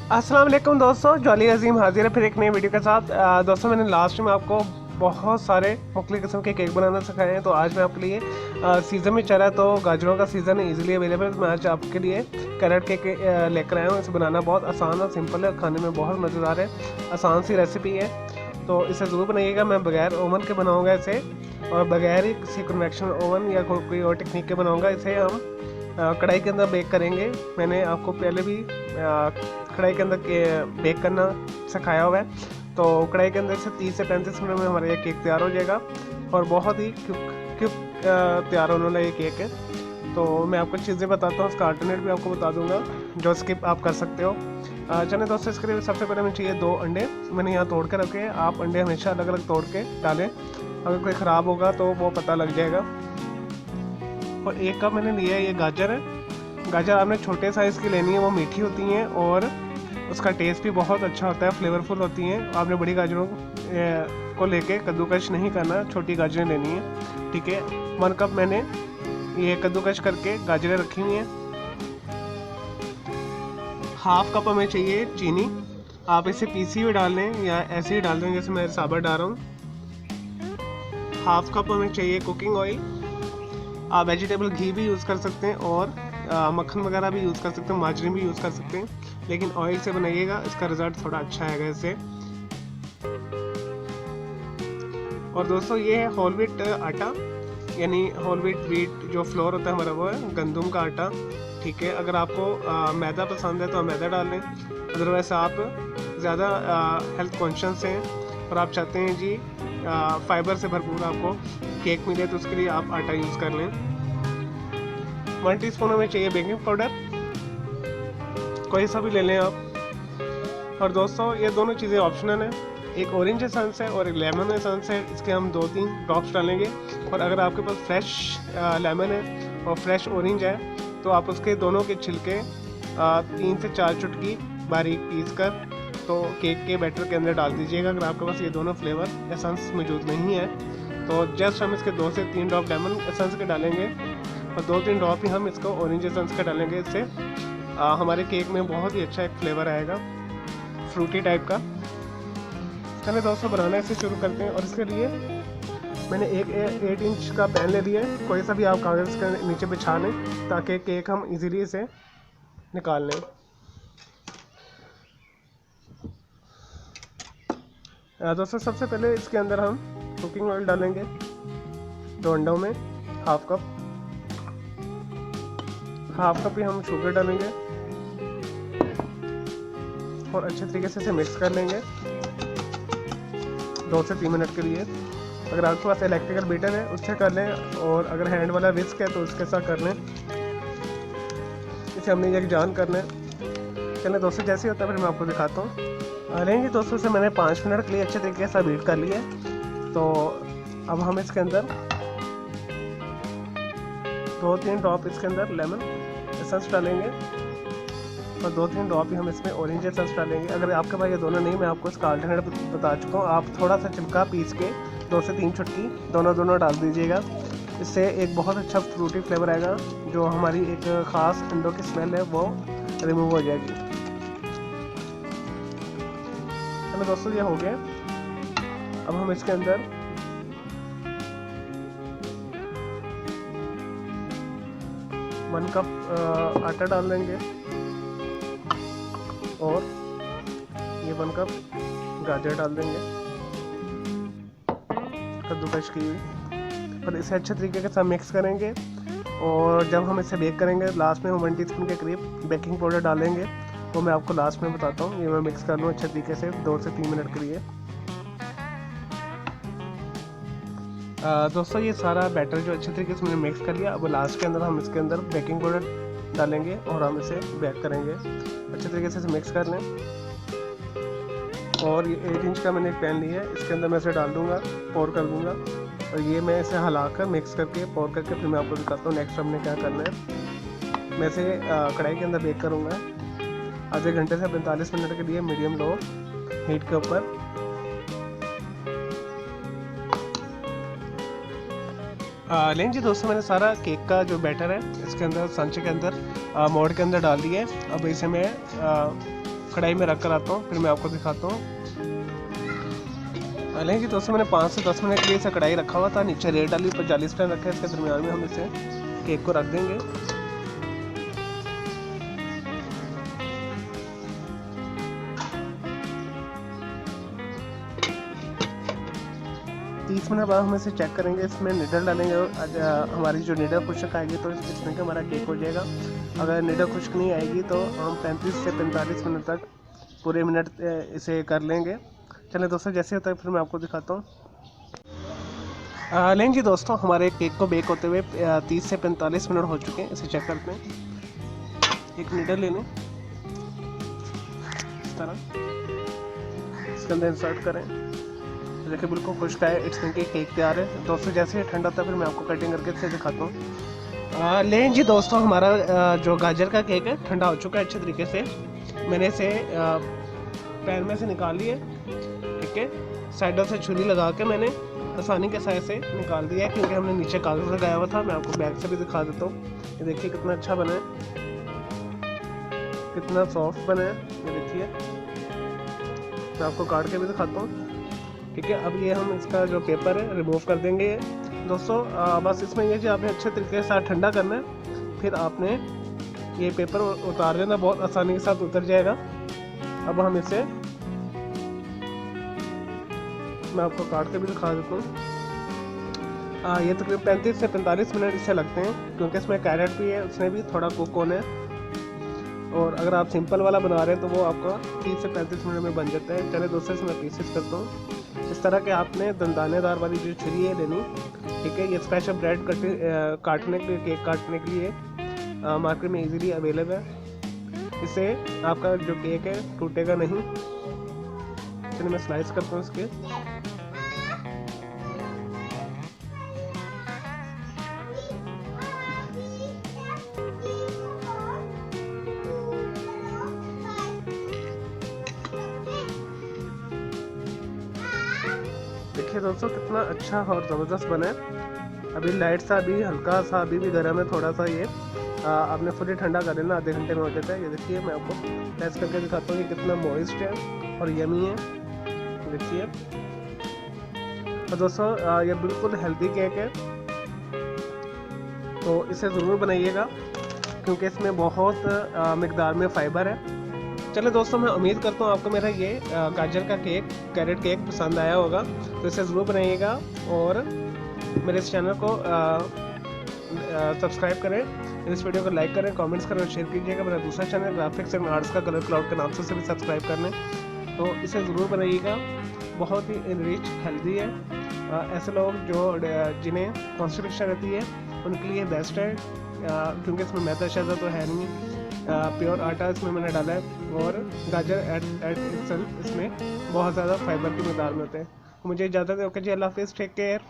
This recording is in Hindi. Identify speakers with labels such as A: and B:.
A: अस्सलाम वालेकुम दोस्तों, जॉली अजीम हाजिर है फिर एक नई वीडियो के साथ। दोस्तों मैंने लास्ट में आपको बहुत सारे मुख्तलिफ़ किस्म के केक बनाना सिखाए हैं। तो आज मैं आपके लिए सीज़न में चला है तो गाजरों का सीज़न है, इजीली अवेलेबल। तो मैं आज आपके लिए कैरेट केक लेकर आया हूँ। इसे बनाना बहुत आसान और सिंपल है, खाने में बहुत मज़ेदार है, आसान सी रेसिपी है। तो इसे ज़रूर बनाइएगा। मैं बगैर ओवन के बनाऊँगा इसे, और बगैर ही किसी कन्वेक्शन ओवन या कोई और टेक्निक के बनाऊँगा। इसे हम कढ़ाई के अंदर बेक करेंगे। मैंने आपको पहले भी कढ़ाई के अंदर बेक करना सिखाया हुआ है। तो कढ़ाई के अंदर से 30 से 35 मिनट में हमारा ये केक तैयार हो जाएगा, और बहुत ही क्विक तैयार होने वाला ये केक है। तो मैं आपको चीज़ें बताता हूँ, उसका अल्टरनेट भी आपको बता दूंगा जो स्किप आप कर सकते हो। चलिए दोस्तों, इसके लिए सबसे पहले हमें चाहिए 2 अंडे। मैंने यहाँ तोड़ के रखे हैं। आप अंडे हमेशा अलग अलग तोड़ के डालें, अगर कोई ख़राब होगा तो वो पता लग जाएगा। और 1 कप मैंने लिया है, ये गाजर है। गाजर आपने छोटे साइज़ की लेनी है, वो मीठी होती हैं और उसका टेस्ट भी बहुत अच्छा होता है, फ्लेवरफुल होती हैं। आपने बड़ी गाजरों को लेके कद्दूकश नहीं करना, छोटी गाजरें लेनी है, ठीक है। 1 कप मैंने ये कद्दूकश करके गाजरें रखी हुई हैं। हाफ कप हमें चाहिए चीनी। आप इसे पीसी हुई डाल लें या ऐसे ही डाल दें जैसे मैं साबुत डाल रहा हूँ। हाफ कप हमें चाहिए कुकिंग ऑयल। आप वेजिटेबल घी भी यूज़ कर सकते हैं और मक्खन वगैरह भी यूज़ कर सकते हैं, मार्जरीन भी यूज़ कर सकते हैं, लेकिन ऑयल से बनाइएगा, इसका रिज़ल्ट थोड़ा अच्छा आएगा इससे। और दोस्तों ये है होल व्हीट आटा, यानी होल व्हीट जो फ्लोर होता है हमारा, वो है गंदम का आटा, ठीक है। अगर आपको मैदा पसंद है तो आप मैदा डाल लें, अदरवाइज आप ज़्यादा हेल्थ कॉन्शियस हैं और आप चाहते हैं जी फाइबर से भरपूर आपको केक मिले, तो उसके लिए आप आटा यूज़ कर लें। 1 टीस्पून हमें चाहिए बेकिंग पाउडर, कोई सा भी ले लें आप। और दोस्तों ये दोनों चीज़ें ऑप्शनल हैं, एक ऑरेंज एसेंस है और एक लेमन एसेंस है। इसके हम 2-3 ड्रॉप्स डालेंगे। और अगर आपके पास फ्रेश लेमन है और फ्रेश ऑरेंज है तो आप उसके दोनों के छिलके 3 से 4 चुटकी बारीक पीस कर तो केक के बैटर के अंदर डाल दीजिएगा। अगर आपके पास ये दोनों फ्लेवर एसेंस मौजूद नहीं है तो जस्ट हम इसके 2 से 3 ड्रॉप लेमन एसेंस के डालेंगे और 2-3 ड्रॉप ही हम इसको ऑरेंज एसेंस का डालेंगे। इससे हमारे केक में बहुत ही अच्छा एक फ्लेवर आएगा, फ्रूटी टाइप का। चलिए दोस्तों, बनाना इसे शुरू करते हैं। और इसके लिए मैंने एक 8 इंच का पैन ले लिया है। कोई सा भी आप कागज़ के नीचे बिछा लें ताकि केक हम इजीली इसे निकाल लें। दोस्तों सबसे पहले इसके अंदर हम कुकिंग ऑयल डालेंगे 2 अंडों में, हाफ कप ही हम शुगर डालेंगे और अच्छे तरीके से इसे मिक्स कर लेंगे 2 से 3 मिनट के लिए। अगर आपके पास इलेक्ट्रिकल बीटर है उससे कर लें, और अगर हैंड वाला विस्क है तो उसके साथ कर लें। इसे हमने एक जान करना है। चलें दोस्तों, जैसे होता है फिर मैं आपको दिखाता हूँ। लेंगे दोस्तों, से मैंने 5 मिनट के लिए अच्छे तरीके से बीट कर लिया है। तो अब हम इसके अंदर 2-3 ड्रॉप इसके अंदर लेमन एसेंस डालेंगे और 2-3 ड्रॉप ही हम इसमें ऑरेंज एसेंस डालेंगे। अगर आपके पास ये दोनों नहीं, मैं आपको इसका अल्टरनेट बता चुका हूँ। आप थोड़ा सा छिलका पीस के 2 से 3 चुटकी दोनों डाल दीजिएगा। इससे एक बहुत अच्छा फ्रूटी फ्लेवर आएगा, जो हमारी एक ख़ास अंडों की स्मेल है वो रिमूव हो जाएगी। चलो दोस्तों, ये हो गया। अब हम इसके अंदर वन कप आटा डाल देंगे और ये 1 कप गाजर डाल देंगे कद्दूकश की हुई, और इसे अच्छे तरीके के साथ मिक्स करेंगे। और जब हम इसे बेक करेंगे लास्ट में हम 1 टीस्पून के करीब बेकिंग पाउडर डालेंगे, वो मैं आपको लास्ट में बताता हूँ। ये मैं मिक्स कर लूँ अच्छे तरीके से 2 से 3 मिनट के लिए। दोस्तों ये सारा बैटर जो अच्छे तरीके से मैंने मिक्स कर लिया, अब लास्ट के अंदर हम इसके अंदर बेकिंग पाउडर डालेंगे और हम इसे बेक करेंगे। अच्छे तरीके से इसे मिक्स कर लें। और ये 8 इंच का मैंने एक पैन लिया है, इसके अंदर मैं इसे डाल दूँगा, पोर कर दूँगा। और ये मैं इसे हिलाकर मिक्स करके पोर करके फिर मैं आपको दिखाता हूँ नेक्स्ट हमने क्या करना है। मैं इसे कढ़ाई के अंदर बेक करूँगा आधे घंटे से 45 मिनट के लिए मीडियम लो हीट के ऊपर। लें जी दोस्तों, मैंने सारा केक का जो बैटर है इसके अंदर सांचे के अंदर मोल्ड के अंदर डाल दिया है। अब इसे मैं कढ़ाई में रख कर आता हूँ, फिर मैं आपको दिखाता हूँ। हालांकि दोस्तों मैंने 5 से 10 मिनट के लिए इसे कढ़ाई रखा हुआ था, नीचे रेत डाली, ऊपर जाली स्टैंड रखा है, इसके दरमियान में हम इसे केक को रख देंगे। 30 मिनट बाद हम इसे चेक करेंगे, इसमें निडल डालेंगे और हमारी जो निडल खुश्क आएगी तो इसमें हमारा केक हो जाएगा। अगर निडल खुश्क नहीं आएगी तो हम 35 से 45 मिनट तक पूरे मिनट इसे कर लेंगे। चलिए दोस्तों, जैसे होता है फिर मैं आपको दिखाता हूँ। लेंगे दोस्तों, हमारे केक को बेक होते हुए 30 से 45 मिनट हो चुके हैं। इसे चेक करते हैं। एक निडल ले लें, इस तरह इसके अंदर इंसर्ट करें। देखिए बिल्कुल खुश्क है, इसमें केक तैयार है। दोस्तों जैसे ही ठंडा होता है फिर मैं आपको कटिंग करके इसे दिखाता हूँ। लें जी दोस्तों, हमारा जो गाजर का केक है ठंडा हो चुका है अच्छे तरीके से। मैंने इसे पैन में से निकाल लिए, ठीक है। साइडों से छुरी लगा के मैंने आसानी के साथ से निकाल दिया है, क्योंकि हमने नीचे कागज़ लगाया हुआ था। मैं आपको बैक से भी दिखा देता हूँ। ये देखिए कितना अच्छा बना है, कितना सॉफ्ट बना है। ये देखिए, मैं आपको काट के भी दिखाता हूँ, ठीक है। अब ये हम इसका जो पेपर है रिमूव कर देंगे दोस्तों। बस इसमें ये जो आपने अच्छे तरीके से ठंडा करना है, फिर आपने ये पेपर उतार देना, बहुत आसानी के साथ उतर जाएगा। अब हम इसे, मैं आपको काट के भी दिखा देता हूँ। ये तकरीबन 35 से 45 मिनट इससे लगते हैं, क्योंकि इसमें कैरेट भी है, उसमें भी थोड़ा कुक होना है। और अगर आप सिंपल वाला बना रहे हैं तो वो आपका 30 से 35 मिनट में बन जाता है। चले दोस्तों, इसमें पीसेस करता हूँ। इस तरह के आपने दंदानेदार वाली जो छुरी है लेनी, ठीक है। ये स्पेशल ब्रेड काटने के लिए, केक काटने के लिए मार्केट में इजीली अवेलेबल है। इससे आपका जो केक है टूटेगा नहीं। चलिए मैं स्लाइस करता हूँ इसके। देखिए दोस्तों कितना अच्छा और ज़बरदस्त बना है। अभी लाइट सा, अभी हल्का सा, अभी भी गर्म है थोड़ा सा। ये आपने फुली ठंडा कर लेना, आधे घंटे में हो जाता है। ये देखिए, मैं आपको टेस्ट करके दिखाता हूँ कि कितना मॉइस्ट है और यमी है। देखिए, और दोस्तों ये बिल्कुल हेल्दी केक है, तो इसे ज़रूर बनाइएगा, क्योंकि इसमें बहुत मिकदार में फ़ाइबर है। चलो दोस्तों, मैं उम्मीद करता हूँ आपको मेरा ये गाजर का केक, कैरेट केक पसंद आया होगा। तो इसे ज़रूर बनाइएगा और मेरे इस चैनल को सब्सक्राइब करें, इस वीडियो को लाइक करें, कमेंट्स करें और शेयर कीजिएगा। मेरा दूसरा चैनल ग्राफिक्स एंड आर्ट्स का कलर क्लाउड के नाम से उसे भी सब्सक्राइब कर लें। तो इसे ज़रूर बनाइएगा, बहुत ही रिच हेल्दी है। ऐसे लोग जो जिन्हें कॉन्स्टिपेशन रहती है उनके लिए बेस्ट है, क्योंकि इसमें मैदा शैदा तो है नहीं। प्योर आटा इसमें मैंने डाला है, और गाजर एट इटसेल्फ इसमें बहुत ज़्यादा फाइबर की मकदार में होते हैं। मुझे इजाज़त है। ओके जी, अल्लाह हाफिज़, टेक केयर।